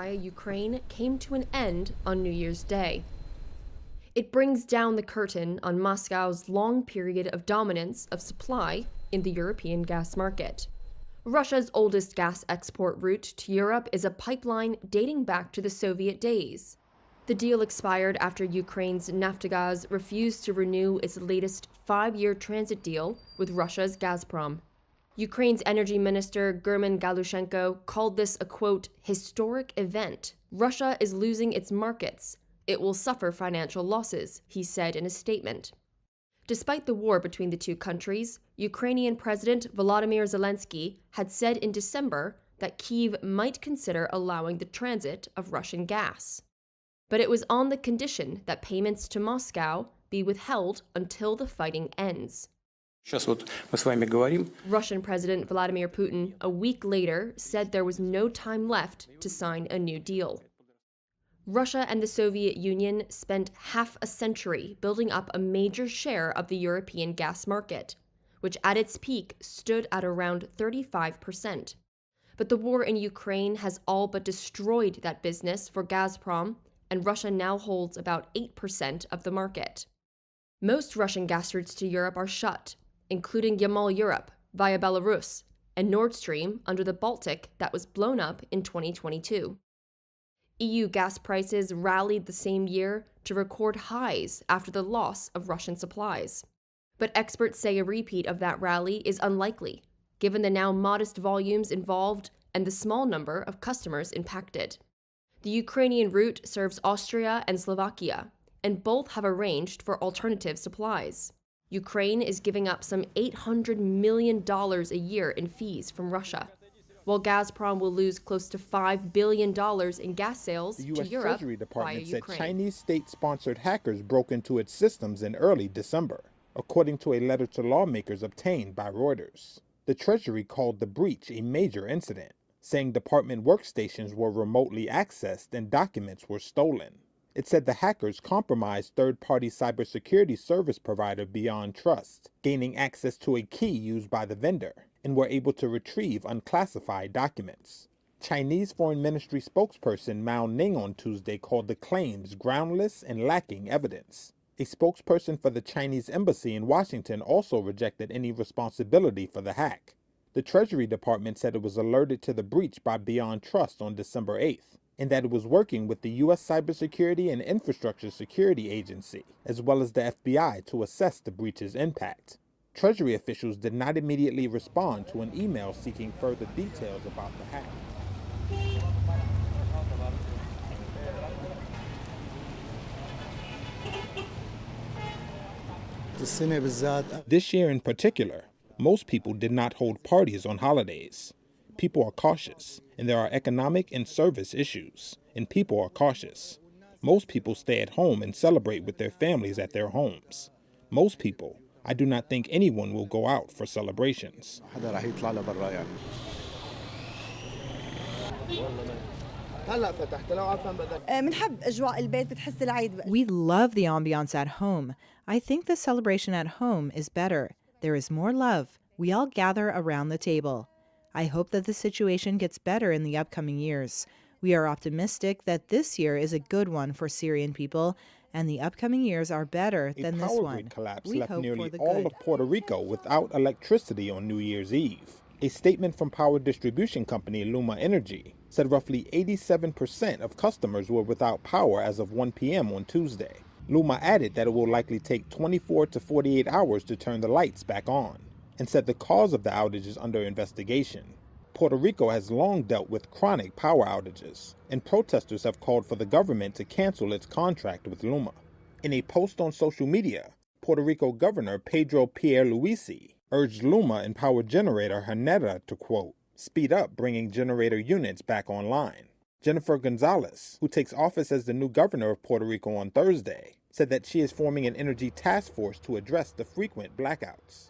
via Ukraine came to an end on New Year's Day. It brings down the curtain on Moscow's long period of dominance of supply in the European gas market. Russia's oldest gas export route to Europe is a pipeline dating back to the Soviet days. The deal expired after Ukraine's Naftogaz refused to renew its latest 5-year transit deal with Russia's Gazprom. Ukraine's energy minister German Galushenko called this a, quote, historic event. Russia is losing its markets. It will suffer financial losses, he said in a statement. Despite the war between the two countries, Ukrainian President Volodymyr Zelensky had said in December that Kyiv might consider allowing the transit of Russian gas. But it was on the condition that payments to Moscow be withheld until the fighting ends. Russian President Vladimir Putin, a week later, said there was no time left to sign a new deal. Russia and the Soviet Union spent half a century building up a major share of the European gas market, which at its peak stood at around 35%. But the war in Ukraine has all but destroyed that business for Gazprom, and Russia now holds about 8% of the market. Most Russian gas routes to Europe are shut, including Yamal Europe via Belarus and Nord Stream under the Baltic that was blown up in 2022. EU gas prices rallied the same year to record highs after the loss of Russian supplies. But experts say a repeat of that rally is unlikely, given the now modest volumes involved and the small number of customers impacted. The Ukrainian route serves Austria and Slovakia, and both have arranged for alternative supplies. Ukraine is giving up some $800 million a year in fees from Russia, while Gazprom will lose close to $5 billion in gas sales to Europe. The U.S. Treasury Department said Ukraine. Chinese state-sponsored hackers broke into its systems in early December, according to a letter to lawmakers obtained by Reuters. The Treasury called the breach a major incident, saying department workstations were remotely accessed and documents were stolen. It said the hackers compromised third-party cybersecurity service provider Beyond Trust, gaining access to a key used by the vendor, and were able to retrieve unclassified documents. Chinese Foreign Ministry spokesperson Mao Ning on Tuesday called the claims groundless and lacking evidence. A spokesperson for the Chinese embassy in Washington also rejected any responsibility for the hack. The Treasury Department said it was alerted to the breach by Beyond Trust on December 8th, and that it was working with the U.S. Cybersecurity and Infrastructure Security Agency, as well as the FBI, to assess the breach's impact. Treasury officials did not immediately respond to an email seeking further details about the hack. This year in particular, most people did not hold parties on holidays. People are cautious, and there are economic and service issues, and people are cautious. Most people stay at home and celebrate with their families at their homes. Most people, I do not think anyone will go out for celebrations. We love the ambiance at home. I think the celebration at home is better. There is more love. We all gather around the table. I hope that the situation gets better in the upcoming years. We are optimistic that this year is a good one for Syrian people, and the upcoming years are better than this one. A power grid collapse left nearly all of Puerto Rico without electricity on New Year's Eve. A statement from power distribution company Luma Energy said roughly 87% of customers were without power as of 1 p.m. on Tuesday. Luma added that it will likely take 24 to 48 hours to turn the lights back on, and said the cause of the outage is under investigation. Puerto Rico has long dealt with chronic power outages, and protesters have called for the government to cancel its contract with Luma. In a post on social media, Puerto Rico Governor Pedro Pierluisi urged Luma and power generator Hanera to, quote, speed up bringing generator units back online. Jennifer Gonzalez, who takes office as the new governor of Puerto Rico on Thursday, said that she is forming an energy task force to address the frequent blackouts.